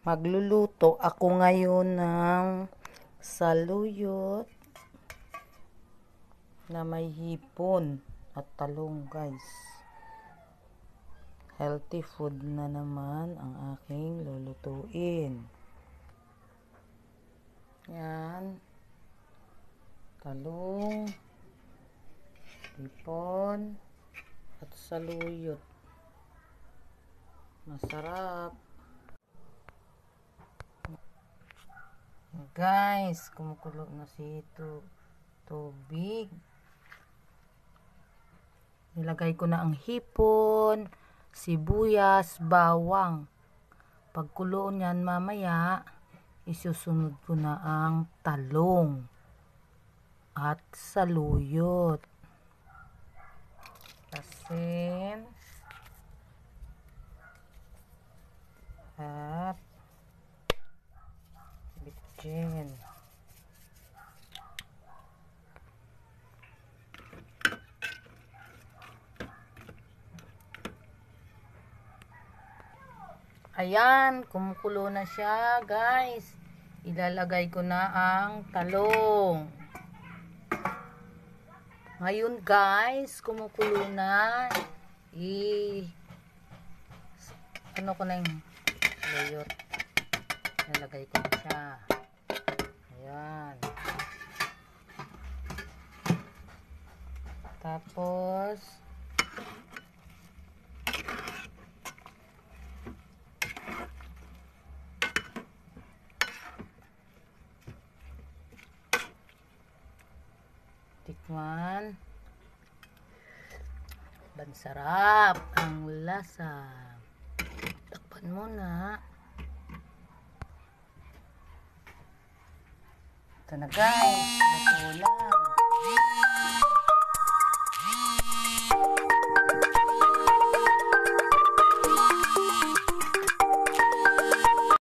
Magluluto ako ngayon ng saluyot na may hipon at talong, guys. Healthy food na naman ang aking lulutuin. Yan. Talong, hipon, at saluyot. Masarap. Guys, kumukulo na si tubig. Nilagay ko na ang hipon, sibuyas, bawang. Pagkulo niyan mamaya, isusunod ko na ang talong at saluyot. Asin at bitchin. Ayan, kumukulo na siya, guys. Ilalagay ko na ang talong. Ngayon, guys, kumukulo na. Ano ko na yung saluyot. Ilalagay ko na siya. Ayan. Tapos, tikman. Bansarap ang lasa. Takpan mo na. Ito na, guys. Ito na.